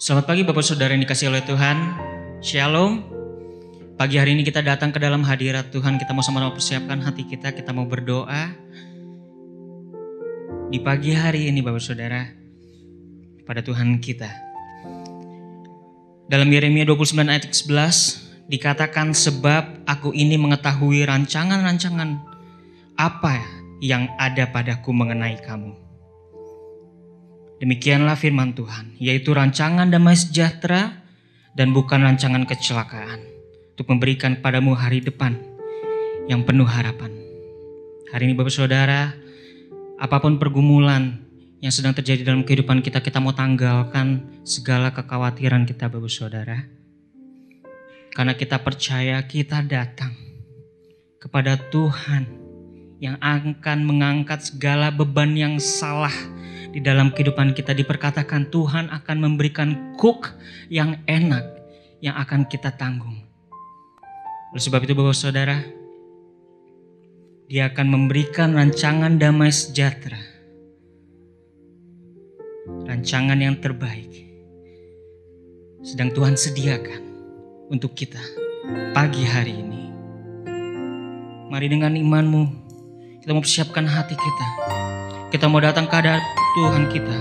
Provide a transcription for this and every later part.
Selamat pagi Bapak Saudara yang dikasihi oleh Tuhan. Shalom. Pagi hari ini kita datang ke dalam hadirat Tuhan. Kita mau sama-sama persiapkan hati kita. Kita mau berdoa. Di pagi hari ini Bapak Saudara, pada Tuhan kita. Dalam Yeremia 29 ayat 11 dikatakan, sebab aku ini mengetahui rancangan-rancangan apa yang ada padaku mengenai kamu. Demikianlah firman Tuhan, yaitu rancangan damai sejahtera dan bukan rancangan kecelakaan, untuk memberikan kepadamu hari depan yang penuh harapan. Hari ini Bapak Saudara, apapun pergumulan yang sedang terjadi dalam kehidupan kita, kita mau tanggalkan segala kekhawatiran kita Bapak Saudara. Karena kita percaya kita datang kepada Tuhan yang akan mengangkat segala beban yang salah di dalam kehidupan kita. Diperkatakan Tuhan akan memberikan kuk yang enak yang akan kita tanggung. Oleh sebab itu Bapak Saudara, Dia akan memberikan rancangan damai sejahtera. Rancangan yang terbaik sedang Tuhan sediakan untuk kita pagi hari ini. Mari dengan imanmu kita mau persiapkan hati kita. Kita mau datang ke hadirat Tuhan kita.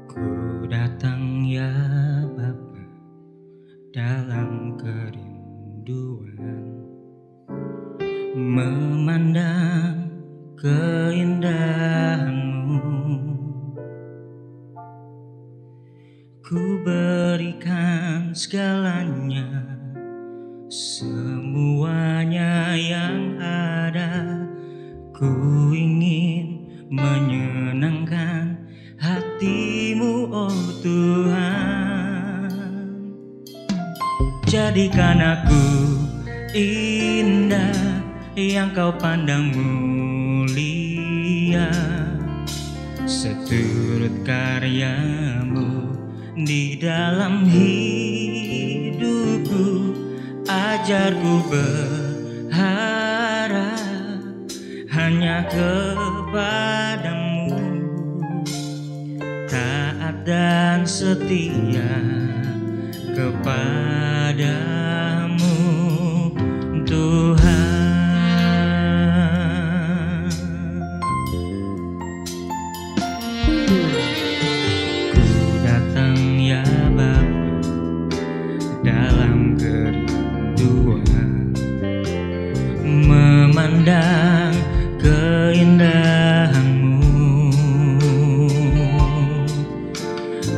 Ku datang ya Bapa dalam kerinduan, memandang keindahan-Mu. Ku berikan segalanya, semuanya yang ada. Ku ingin menyenangkan hati-Mu, oh Tuhan. Jadikan aku indah yang Kau pandang mulia, seturut karya-Mu di dalam hidupku. Ajarku berharap hanya kepada-Mu, taat dan setia kepada-Mu, Tuhan. Memandang keindahan-Mu,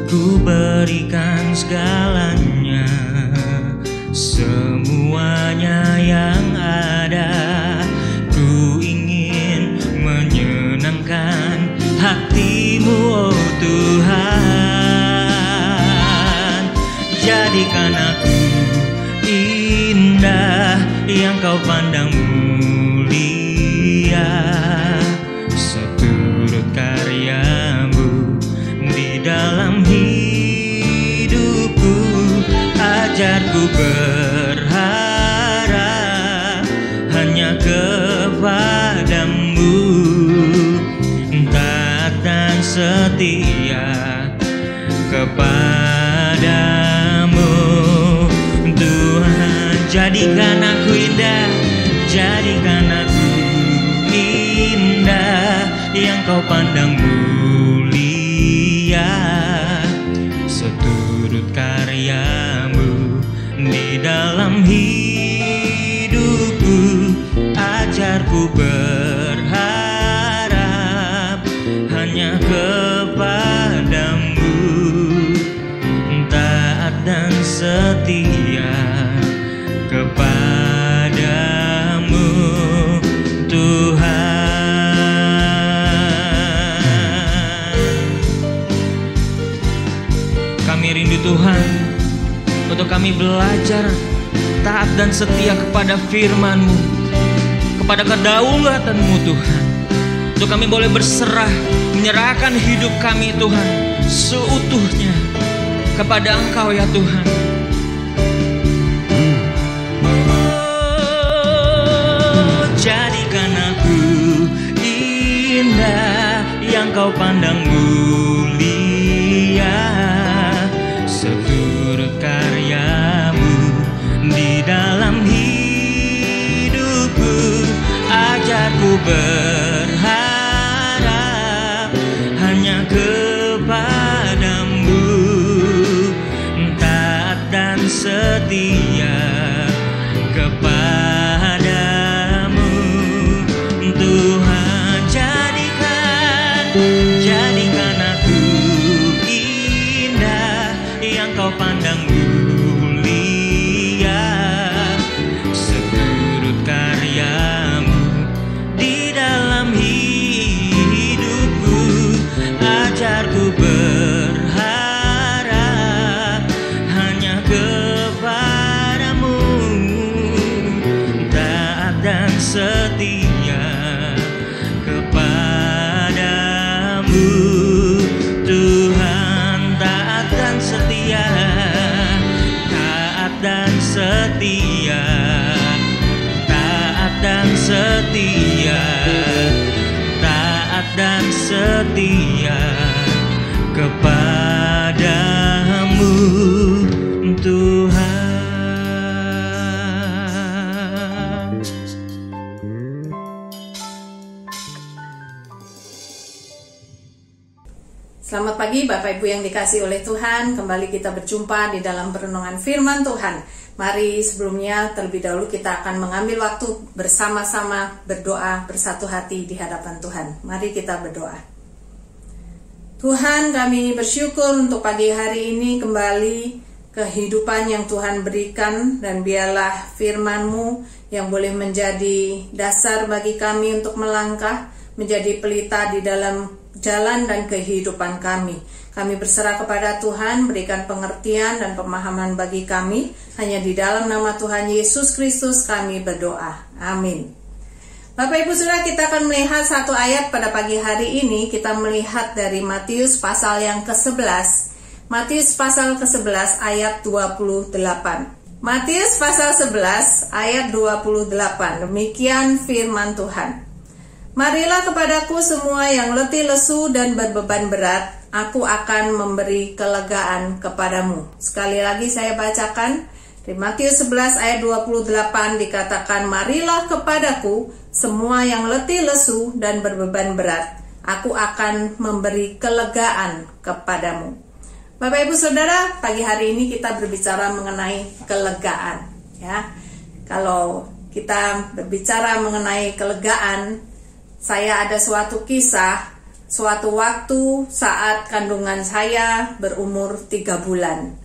ku berikan segalanya, semuanya yang ada. Ku ingin menyenangkan hati-Mu, oh Tuhan. Jadikan aku indah yang Kau pandang mulia, seturut karya-Mu di dalam hidupku. Ajarku berharap hanya kepada-Mu, taat dan setia kepada-Mu, Tuhan. Jadikan aku indah, jadikan aku indah yang Kau pandang mulia, seturut karya-Mu di dalam hidupku. Ajarku berharap hanya kepada-Mu, taat dan setia kepada-Mu, Tuhan. Kami rindu Tuhan untuk kami belajar taat dan setia kepada firman-Mu, kepada kedaulatan-Mu Tuhan. Untuk kami boleh berserah, menyerahkan hidup kami Tuhan seutuhnya kepada Engkau ya Tuhan. kau pandang mulia, seturut karyamu di dalam hidupku. Ajarku berharap hanya kepadamu, taat dan setia kepadamu. Tuhan, jadikan aku indah yang kau pandang mulia, seturut karyamu di dalam hidupku. Ajarku berharap hanya kepadamu, taat dan setia kepadamu. Tuhan, taat dan setia, taat dan setia, taat dan setia, taat dan setia kepadamu, Tuhan. Selamat pagi Bapak Ibu yang dikasihi oleh Tuhan. Kembali kita berjumpa di dalam perenungan firman Tuhan. Mari sebelumnya terlebih dahulu kita akan mengambil waktu bersama-sama berdoa bersatu hati di hadapan Tuhan. Mari kita berdoa. Tuhan, kami bersyukur untuk pagi hari ini kembali kehidupan yang Tuhan berikan, dan biarlah firman-Mu yang boleh menjadi dasar bagi kami untuk melangkah, menjadi pelita di dalam jalan dan kehidupan kami. Kami berserah kepada Tuhan, berikan pengertian dan pemahaman bagi kami. Hanya di dalam nama Tuhan Yesus Kristus kami berdoa. Amin. Bapak Ibu Saudara, kita akan melihat satu ayat pada pagi hari ini. Kita melihat dari Matius pasal yang ke-11. Matius pasal ke-11 ayat 28. Matius pasal 11 ayat 28. Demikian firman Tuhan. Marilah kepadaku semua yang letih lesu dan berbeban berat, aku akan memberi kelegaan kepadamu. Sekali lagi saya bacakan, di Matius 11 ayat 28 dikatakan, marilah kepadaku semua yang letih lesu dan berbeban berat, aku akan memberi kelegaan kepadamu. Bapak Ibu Saudara, pagi hari ini kita berbicara mengenai kelegaan. Ya, kalau kita berbicara mengenai kelegaan, saya ada suatu kisah, suatu waktu saat kandungan saya berumur 3 bulan.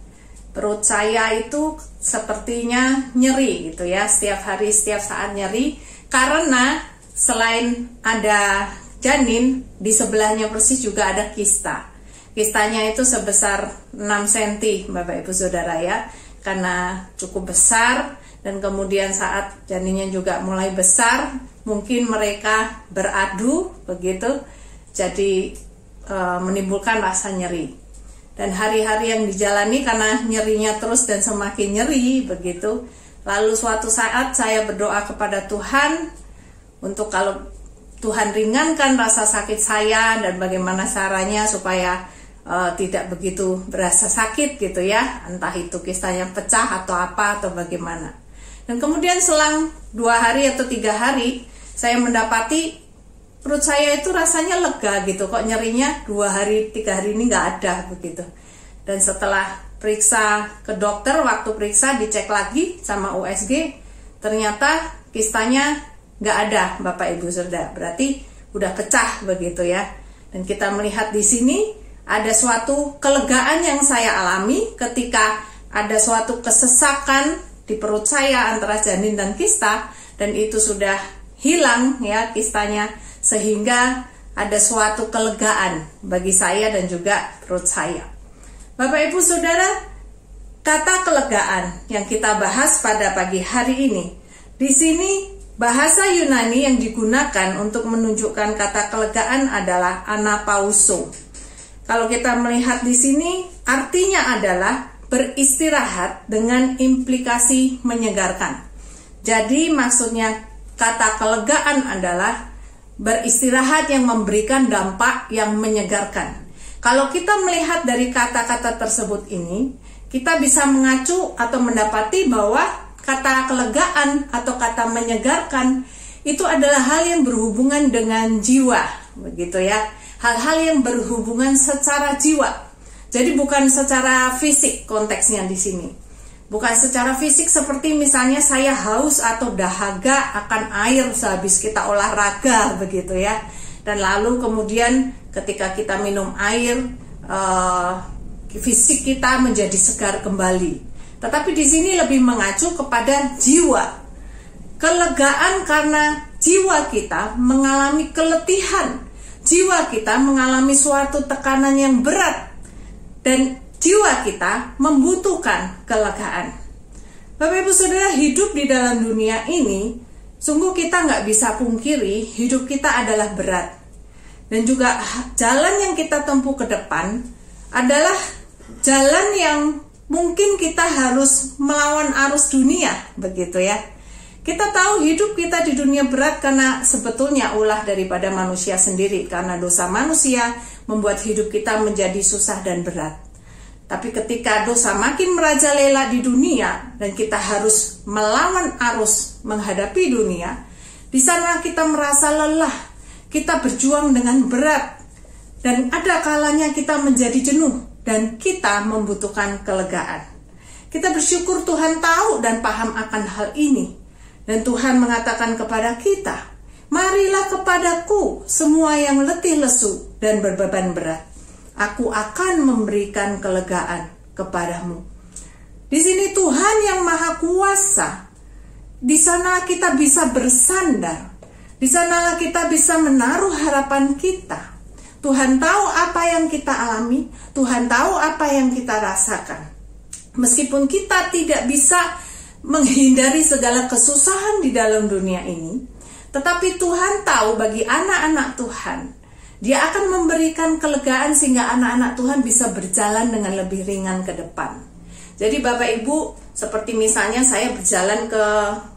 Perut saya itu sepertinya nyeri gitu ya, setiap hari, setiap saat nyeri. Karena selain ada janin, di sebelahnya persis juga ada kista. Kistanya itu sebesar 6 cm Bapak Ibu Saudara ya, karena cukup besar. Dan kemudian saat janinnya juga mulai besar, mungkin mereka beradu begitu, jadi menimbulkan rasa nyeri. Dan hari-hari yang dijalani karena nyerinya terus dan semakin nyeri begitu. Lalu suatu saat saya berdoa kepada Tuhan untuk kalau Tuhan ringankan rasa sakit saya dan bagaimana caranya supaya tidak begitu berasa sakit gitu ya, entah itu kistanya pecah atau apa atau bagaimana. Dan kemudian selang 2 hari atau 3 hari saya mendapati perut saya itu rasanya lega gitu, kok nyerinya 2 hari 3 hari ini nggak ada begitu. Dan setelah periksa ke dokter, waktu periksa dicek lagi sama USG, ternyata kistanya nggak ada Bapak Ibu Saudara, berarti udah pecah begitu ya. Dan kita melihat di sini ada suatu kelegaan yang saya alami ketika ada suatu kesesakan di perut saya antara janin dan kista, dan itu sudah hilang ya kistanya, sehingga ada suatu kelegaan bagi saya dan juga perut saya. Bapak Ibu Saudara, kata kelegaan yang kita bahas pada pagi hari ini, di sini bahasa Yunani yang digunakan untuk menunjukkan kata kelegaan adalah anapauso. Kalau kita melihat di sini, artinya adalah beristirahat dengan implikasi menyegarkan. Jadi maksudnya kata kelegaan adalah beristirahat yang memberikan dampak yang menyegarkan. Kalau kita melihat dari kata-kata tersebut ini, kita bisa mengacu atau mendapati bahwa kata kelegaan atau kata menyegarkan itu adalah hal yang berhubungan dengan jiwa, begitu ya. Hal-hal yang berhubungan secara jiwa. Jadi bukan secara fisik konteksnya di sini. Bukan secara fisik seperti misalnya saya haus atau dahaga akan air sehabis kita olahraga, begitu ya. Dan lalu kemudian ketika kita minum air, fisik kita menjadi segar kembali. Tetapi di sini lebih mengacu kepada jiwa. Kelegaan karena jiwa kita mengalami keletihan. Jiwa kita mengalami suatu tekanan yang berat. Dan jiwa kita membutuhkan kelegaan. Bapak Ibu Saudara, hidup di dalam dunia ini, sungguh kita nggak bisa pungkiri hidup kita adalah berat. Dan juga jalan yang kita tempuh ke depan adalah jalan yang mungkin kita harus melawan arus dunia, begitu ya. Kita tahu hidup kita di dunia berat karena sebetulnya ulah daripada manusia sendiri. Karena dosa manusia membuat hidup kita menjadi susah dan berat. Tapi ketika dosa makin merajalela di dunia dan kita harus melawan arus menghadapi dunia, di sana kita merasa lelah, kita berjuang dengan berat, dan ada kalanya kita menjadi jenuh dan kita membutuhkan kelegaan. Kita bersyukur Tuhan tahu dan paham akan hal ini. Dan Tuhan mengatakan kepada kita, marilah kepadaku semua yang letih lesu dan berbeban berat. Aku akan memberikan kelegaan kepadamu. Di sini Tuhan yang Maha Kuasa. Di sana kita bisa bersandar. Di sanalah kita bisa menaruh harapan kita. Tuhan tahu apa yang kita alami. Tuhan tahu apa yang kita rasakan. Meskipun kita tidak bisa menghindari segala kesusahan di dalam dunia ini, tetapi Tuhan tahu bagi anak-anak Tuhan, Dia akan memberikan kelegaan sehingga anak-anak Tuhan bisa berjalan dengan lebih ringan ke depan. Jadi Bapak Ibu, seperti misalnya saya berjalan ke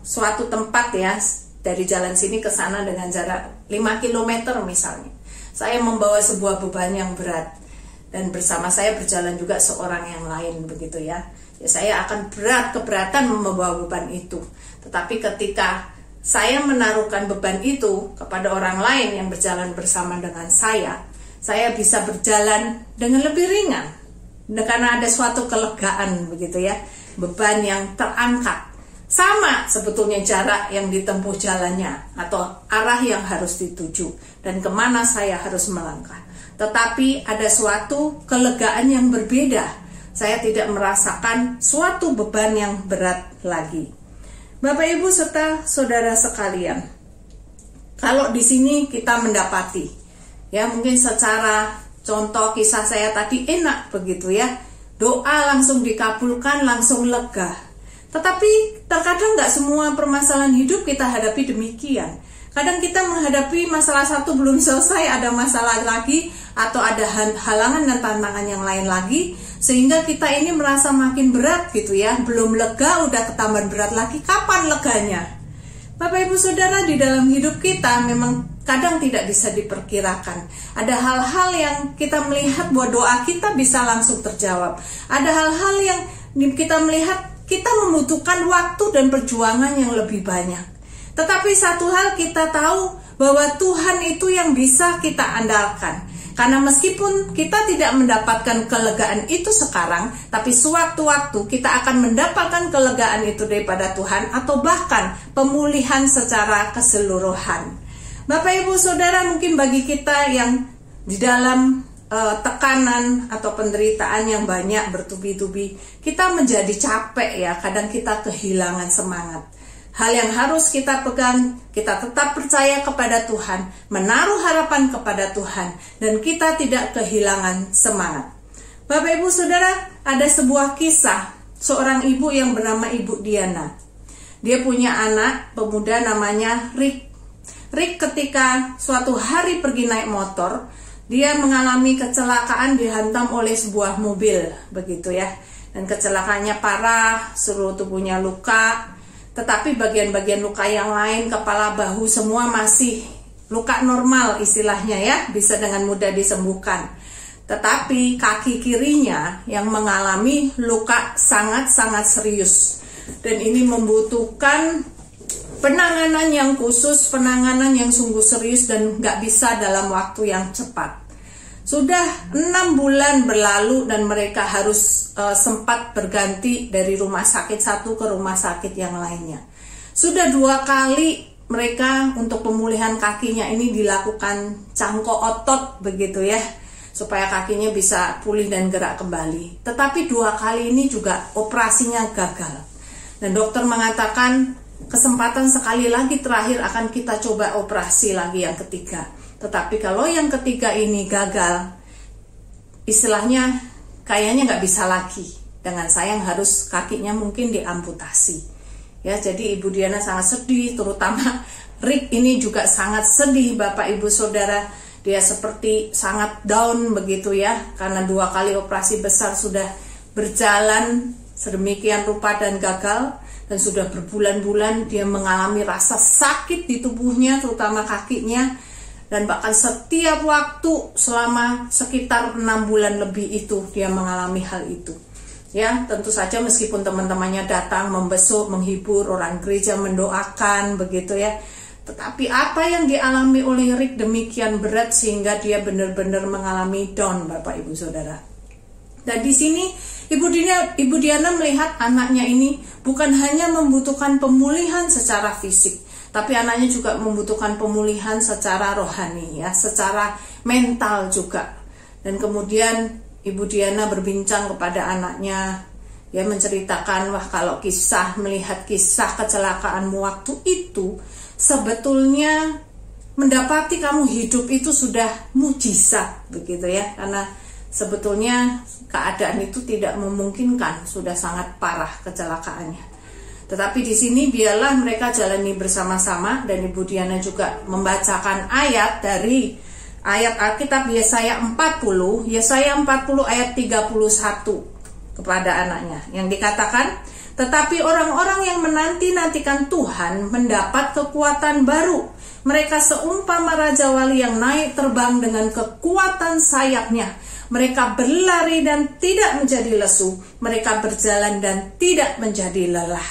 suatu tempat ya, dari jalan sini ke sana dengan jarak 5 km misalnya. Saya membawa sebuah beban yang berat, dan bersama saya berjalan juga seorang yang lain, begitu ya. Ya, saya akan keberatan membawa beban itu. Tetapi ketika saya menaruhkan beban itu kepada orang lain yang berjalan bersama dengan saya bisa berjalan dengan lebih ringan. Karena ada suatu kelegaan, begitu ya. Beban yang terangkat. Sama sebetulnya jarak yang ditempuh jalannya atau arah yang harus dituju dan kemana saya harus melangkah. Tetapi ada suatu kelegaan yang berbeda. Saya tidak merasakan suatu beban yang berat lagi. Bapak Ibu serta saudara sekalian, kalau di sini kita mendapati, ya mungkin secara contoh kisah saya tadi enak begitu ya, doa langsung dikabulkan, langsung lega. Tetapi terkadang nggak semua permasalahan hidup kita hadapi demikian. Kadang kita menghadapi masalah satu belum selesai, ada masalah lagi, atau ada halangan dan tantangan yang lain lagi, sehingga kita ini merasa makin berat gitu ya. Belum lega, udah ketambahan berat lagi, kapan leganya? Bapak Ibu Saudara, di dalam hidup kita memang kadang tidak bisa diperkirakan. Ada hal-hal yang kita melihat bahwa doa kita bisa langsung terjawab. Ada hal-hal yang kita melihat kita membutuhkan waktu dan perjuangan yang lebih banyak. Tetapi satu hal kita tahu bahwa Tuhan itu yang bisa kita andalkan. Karena meskipun kita tidak mendapatkan kelegaan itu sekarang, tapi sewaktu-waktu kita akan mendapatkan kelegaan itu daripada Tuhan atau bahkan pemulihan secara keseluruhan. Bapak Ibu Saudara, mungkin bagi kita yang di dalam tekanan atau penderitaan yang banyak bertubi-tubi, kita menjadi capek ya, kadang kita kehilangan semangat. Hal yang harus kita pegang, kita tetap percaya kepada Tuhan, menaruh harapan kepada Tuhan, dan kita tidak kehilangan semangat. Bapak Ibu Saudara, ada sebuah kisah seorang ibu yang bernama Ibu Diana. Dia punya anak pemuda namanya Rick. Rick ketika suatu hari pergi naik motor, dia mengalami kecelakaan, dihantam oleh sebuah mobil, begitu ya. Dan kecelakaannya parah, seluruh tubuhnya luka. Tetapi bagian-bagian luka yang lain, kepala, bahu, semua masih luka normal istilahnya ya, bisa dengan mudah disembuhkan. Tetapi kaki kirinya yang mengalami luka sangat-sangat serius, dan ini membutuhkan penanganan yang khusus, penanganan yang sungguh serius dan nggak bisa dalam waktu yang cepat. Sudah 6 bulan berlalu dan mereka harus sempat berganti dari rumah sakit satu ke rumah sakit yang lainnya. Sudah 2 kali mereka untuk pemulihan kakinya ini dilakukan cangkok otot begitu ya, supaya kakinya bisa pulih dan gerak kembali. Tetapi 2 kali ini juga operasinya gagal. Dan dokter mengatakan kesempatan sekali lagi terakhir akan kita coba operasi lagi yang ketiga. Tetapi kalau yang ketiga ini gagal, istilahnya kayaknya nggak bisa lagi. Dengan sayang harus kakinya mungkin diamputasi. Ya, jadi Ibu Diana sangat sedih, terutama Rick ini juga sangat sedih, Bapak Ibu Saudara. Dia seperti sangat down begitu ya, karena 2 kali operasi besar sudah berjalan sedemikian rupa dan gagal. Dan sudah berbulan-bulan dia mengalami rasa sakit di tubuhnya, terutama kakinya. Dan bahkan setiap waktu selama sekitar 6 bulan lebih itu dia mengalami hal itu. Ya, tentu saja meskipun teman-temannya datang membesuk, menghibur, orang gereja mendoakan begitu ya. Tetapi apa yang dialami oleh Rick demikian berat sehingga dia benar-benar mengalami down, Bapak Ibu Saudara. Dan di sini Ibu Diana melihat anaknya ini bukan hanya membutuhkan pemulihan secara fisik, tapi anaknya juga membutuhkan pemulihan secara rohani ya, secara mental juga. Dan kemudian Ibu Diana berbincang kepada anaknya, ya menceritakan, wah kalau melihat kisah kecelakaanmu waktu itu, sebetulnya mendapati kamu hidup itu sudah mujizat begitu ya, karena sebetulnya keadaan itu tidak memungkinkan, sudah sangat parah kecelakaannya. Tetapi di sini biarlah mereka jalani bersama-sama, dan Ibu Diana juga membacakan ayat dari ayat Alkitab Yesaya 40 ayat 31 kepada anaknya, yang dikatakan, tetapi orang-orang yang menanti-nantikan Tuhan mendapat kekuatan baru. Mereka seumpama Raja Wali yang naik terbang dengan kekuatan sayapnya. Mereka berlari dan tidak menjadi lesu. Mereka berjalan dan tidak menjadi lelah.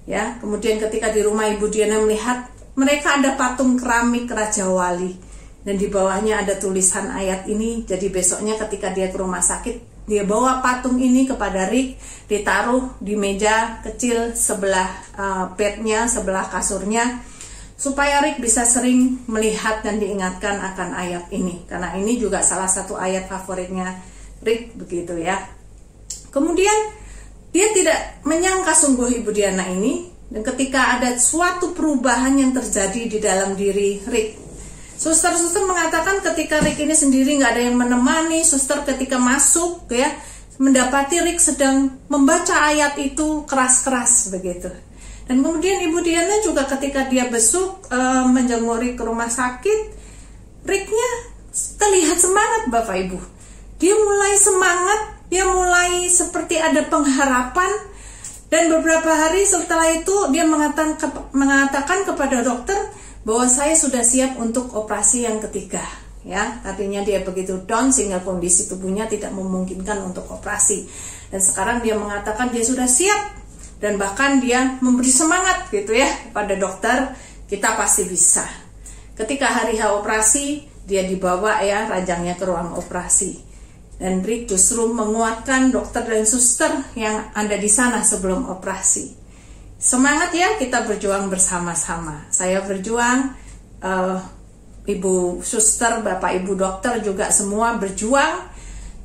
Ya, kemudian ketika di rumah Ibu Diana melihat mereka ada patung keramik Raja Wali, dan di bawahnya ada tulisan ayat ini. Jadi besoknya ketika dia ke rumah sakit, dia bawa patung ini kepada Rick, ditaruh di meja kecil sebelah bednya, sebelah kasurnya, supaya Rick bisa sering melihat dan diingatkan akan ayat ini, karena ini juga salah satu ayat favoritnya Rick begitu ya. Kemudian dia tidak menyangka sungguh Ibu Diana ini, dan ketika ada suatu perubahan yang terjadi di dalam diri Rick, suster-suster mengatakan ketika Rick ini sendiri nggak ada yang menemani, suster ketika masuk ya mendapati Rick sedang membaca ayat itu keras-keras begitu. Dan kemudian Ibu Diana juga ketika dia besuk menjenguri ke rumah sakit, Ricknya terlihat semangat, Bapak Ibu. Dia mulai semangat, dia mulai seperti ada pengharapan. Dan beberapa hari setelah itu dia mengatakan kepada dokter bahwa saya sudah siap untuk operasi yang ketiga. Ya, artinya dia begitu down sehingga kondisi tubuhnya tidak memungkinkan untuk operasi. Dan sekarang dia mengatakan dia sudah siap. Dan bahkan dia memberi semangat gitu ya pada dokter, kita pasti bisa. Ketika hari H operasi, dia dibawa ya ranjangnya ke ruang operasi. Dan Rick justru menguatkan dokter dan suster yang ada di sana sebelum operasi. Semangat ya, kita berjuang bersama-sama. Saya berjuang, Ibu suster, Bapak Ibu dokter juga semua berjuang.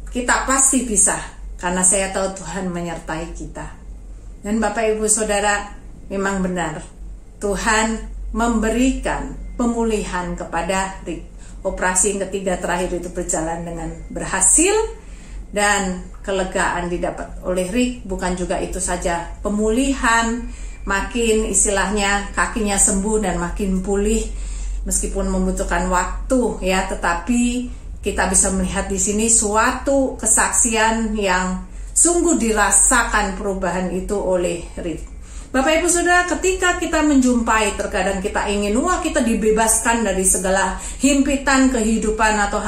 Kita pasti bisa, karena saya tahu Tuhan menyertai kita. Dan Bapak Ibu Saudara, memang benar Tuhan memberikan pemulihan kepada Rick. Operasi yang ketiga terakhir itu berjalan dengan berhasil, dan kelegaan didapat oleh Rick. Bukan juga itu saja, pemulihan, makin istilahnya kakinya sembuh dan makin pulih, meskipun membutuhkan waktu ya, tetapi kita bisa melihat di sini suatu kesaksian yang sungguh dirasakan perubahan itu oleh Rick. Bapak Ibu Saudara, ketika kita menjumpai, terkadang kita ingin, kita dibebaskan dari segala himpitan kehidupan atau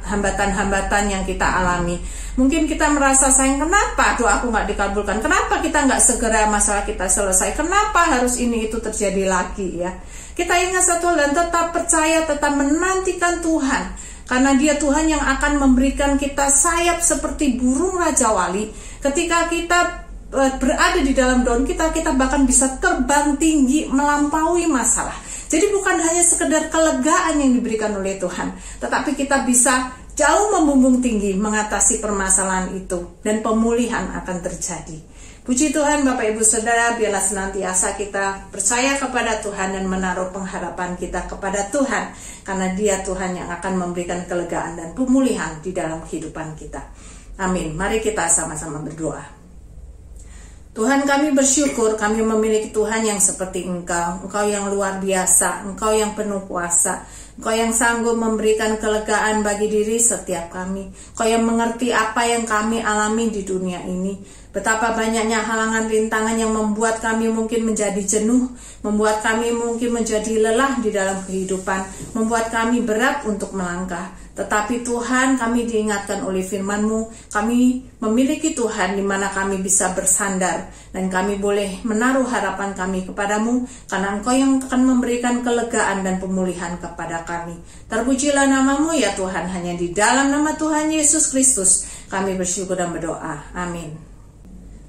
hambatan-hambatan yang kita alami. Mungkin kita merasa, sayang, kenapa doaku nggak dikabulkan? Kenapa kita nggak segera masalah kita selesai? Kenapa harus ini itu terjadi lagi ya? Kita ingat satu dan tetap percaya, tetap menantikan Tuhan. Karena Dia Tuhan yang akan memberikan kita sayap seperti burung Raja Wali. Ketika kita berada di dalam daun kita bahkan bisa terbang tinggi melampaui masalah. Jadi bukan hanya sekedar kelegaan yang diberikan oleh Tuhan, tetapi kita bisa jauh membumbung tinggi mengatasi permasalahan itu, dan pemulihan akan terjadi. Puji Tuhan Bapak Ibu Saudara, biarlah senantiasa kita percaya kepada Tuhan dan menaruh pengharapan kita kepada Tuhan, karena Dia Tuhan yang akan memberikan kelegaan dan pemulihan di dalam kehidupan kita. Amin. Mari kita sama-sama berdoa. Tuhan, kami bersyukur kami memiliki Tuhan yang seperti Engkau yang luar biasa, Engkau yang penuh kuasa, Engkau yang sanggup memberikan kelegaan bagi diri setiap kami, Engkau yang mengerti apa yang kami alami di dunia ini. Betapa banyaknya halangan rintangan yang membuat kami mungkin menjadi jenuh, membuat kami mungkin menjadi lelah di dalam kehidupan, membuat kami berat untuk melangkah. Tetapi Tuhan, kami diingatkan oleh firman-Mu, kami memiliki Tuhan di mana kami bisa bersandar, dan kami boleh menaruh harapan kami kepadamu, karena Engkau yang akan memberikan kelegaan dan pemulihan kepada kami. Terpujilah nama-Mu ya Tuhan, hanya di dalam nama Tuhan Yesus Kristus kami bersyukur dan berdoa. Amin.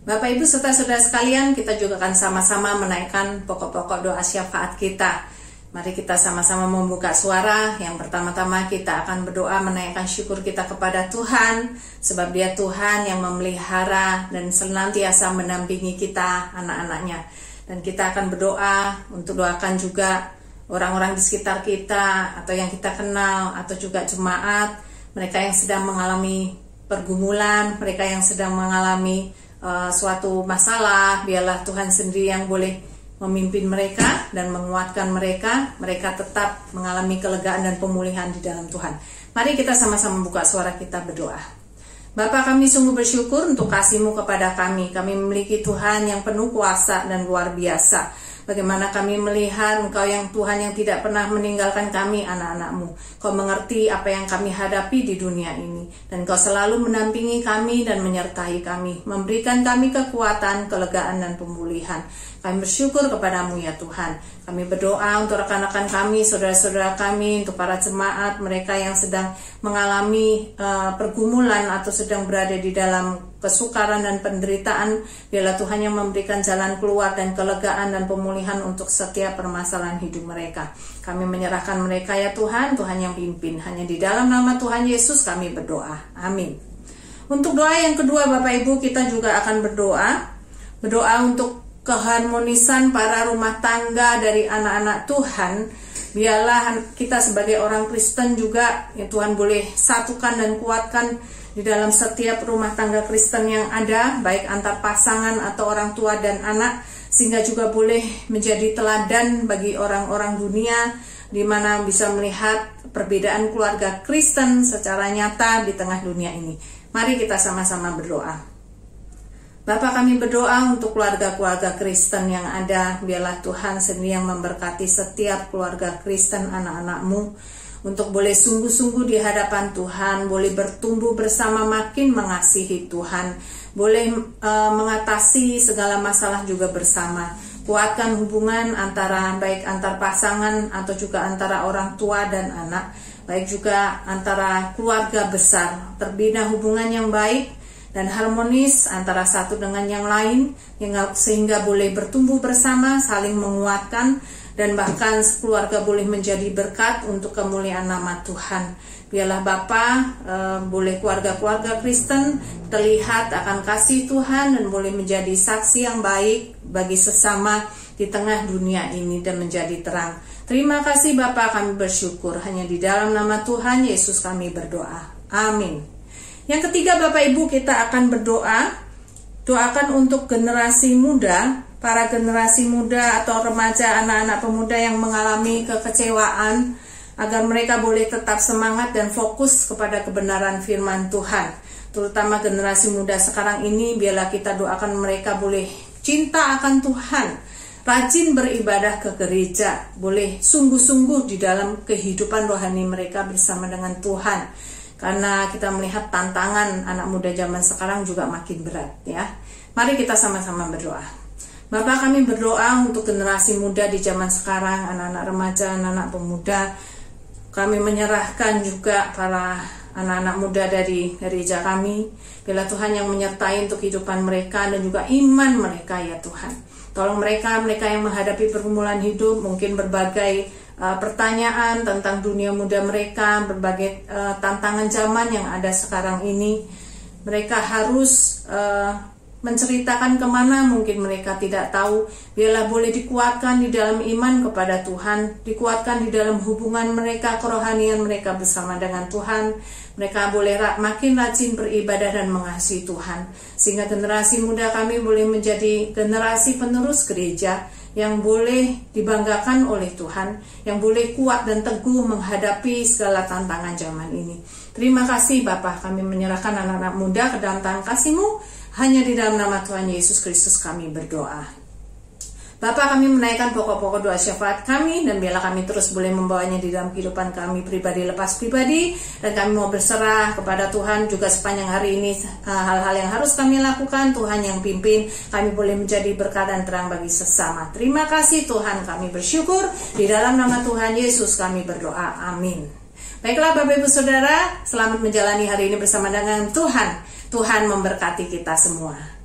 Bapak Ibu serta saudara sekalian, kita juga akan sama-sama menaikkan pokok-pokok doa syafaat kita. Mari kita sama-sama membuka suara. Yang pertama-tama kita akan berdoa menaikkan syukur kita kepada Tuhan, sebab Dia Tuhan yang memelihara dan senantiasa mendampingi kita, anak-anaknya. Dan kita akan berdoa untuk doakan juga orang-orang di sekitar kita, atau yang kita kenal, atau juga jemaat, mereka yang sedang mengalami pergumulan, mereka yang sedang mengalami suatu masalah. Biarlah Tuhan sendiri yang boleh memimpin mereka dan menguatkan mereka tetap mengalami kelegaan dan pemulihan di dalam Tuhan. Mari kita sama-sama membuka suara kita berdoa. Bapa, kami sungguh bersyukur untuk kasih-Mu kepada kami. Kami memiliki Tuhan yang penuh kuasa dan luar biasa. Bagaimana kami melihat Engkau yang Tuhan yang tidak pernah meninggalkan kami, anak-anak-Mu. Kau mengerti apa yang kami hadapi di dunia ini, dan Kau selalu mendampingi kami dan menyertai kami, memberikan kami kekuatan, kelegaan, dan pemulihan. Kami bersyukur kepadamu ya Tuhan. Kami berdoa untuk rekan-rekan kami, saudara-saudara kami, untuk para jemaat, mereka yang sedang mengalami pergumulan atau sedang berada di dalam kesukaran dan penderitaan. Biarlah Tuhan yang memberikan jalan keluar dan kelegaan dan pemulihan untuk setiap permasalahan hidup mereka. Kami menyerahkan mereka ya Tuhan, Tuhan yang pimpin. Hanya di dalam nama Tuhan Yesus kami berdoa. Amin. Untuk doa yang kedua Bapak Ibu, kita juga akan berdoa untuk keharmonisan para rumah tangga dari anak-anak Tuhan. Biarlah kita sebagai orang Kristen juga ya Tuhan boleh satukan dan kuatkan di dalam setiap rumah tangga Kristen yang ada, baik antar pasangan atau orang tua dan anak, sehingga juga boleh menjadi teladan bagi orang-orang dunia, di mana bisa melihat perbedaan keluarga Kristen secara nyata di tengah dunia ini. Mari kita sama-sama berdoa. Bapa, kami berdoa untuk keluarga-keluarga Kristen yang ada. Biarlah Tuhan sendiri yang memberkati setiap keluarga Kristen, anak-anak-Mu, untuk boleh sungguh-sungguh di hadapan Tuhan, boleh bertumbuh bersama, makin mengasihi Tuhan, boleh mengatasi segala masalah juga bersama. Kuatkan hubungan antara baik antar pasangan atau juga antara orang tua dan anak, baik juga antara keluarga besar. Terbina hubungan yang baik dan harmonis antara satu dengan yang lain, sehingga boleh bertumbuh bersama, saling menguatkan, dan bahkan keluarga boleh menjadi berkat untuk kemuliaan nama Tuhan. Biarlah Bapa, boleh keluarga-keluarga Kristen terlihat akan kasih Tuhan dan boleh menjadi saksi yang baik bagi sesama di tengah dunia ini dan menjadi terang. Terima kasih Bapa, kami bersyukur. Hanya di dalam nama Tuhan Yesus kami berdoa. Amin. Yang ketiga Bapak Ibu, kita akan berdoa. Doakan untuk generasi muda, para generasi muda atau remaja, anak-anak pemuda yang mengalami kekecewaan, agar mereka boleh tetap semangat dan fokus kepada kebenaran firman Tuhan. Terutama generasi muda sekarang ini, biarlah kita doakan mereka boleh cinta akan Tuhan, rajin beribadah ke gereja, boleh sungguh-sungguh di dalam kehidupan rohani mereka bersama dengan Tuhan. Karena kita melihat tantangan anak muda zaman sekarang juga makin berat ya. Mari kita sama-sama berdoa. Bapak, kami berdoa untuk generasi muda di zaman sekarang, anak-anak remaja, anak-anak pemuda. Kami menyerahkan juga para anak-anak muda dari gereja kami. Bila Tuhan yang menyertai untuk kehidupan mereka dan juga iman mereka ya Tuhan. Tolong mereka yang menghadapi pergumulan hidup, mungkin berbagai pertanyaan tentang dunia muda mereka, berbagai tantangan zaman yang ada sekarang ini. Mereka harus menceritakan kemana mungkin mereka tidak tahu. Biarlah boleh dikuatkan di dalam iman kepada Tuhan, dikuatkan di dalam hubungan mereka, kerohanian mereka bersama dengan Tuhan. Mereka boleh makin rajin beribadah dan mengasihi Tuhan, sehingga generasi muda kami boleh menjadi generasi penerus gereja yang boleh dibanggakan oleh Tuhan, yang boleh kuat dan teguh menghadapi segala tantangan zaman ini. Terima kasih Bapa, kami menyerahkan anak-anak muda ke dalam tangan kasih-Mu. Hanya di dalam nama Tuhan Yesus Kristus kami berdoa. Bapa, kami menaikkan pokok-pokok doa syafaat kami, dan biarlah kami terus boleh membawanya di dalam kehidupan kami pribadi lepas pribadi, dan kami mau berserah kepada Tuhan juga sepanjang hari ini. Hal-hal yang harus kami lakukan, Tuhan yang pimpin, kami boleh menjadi berkat dan terang bagi sesama. Terima kasih Tuhan, kami bersyukur. Di dalam nama Tuhan Yesus kami berdoa, amin. Baiklah Bapak Ibu Saudara, selamat menjalani hari ini bersama dengan Tuhan. Tuhan memberkati kita semua.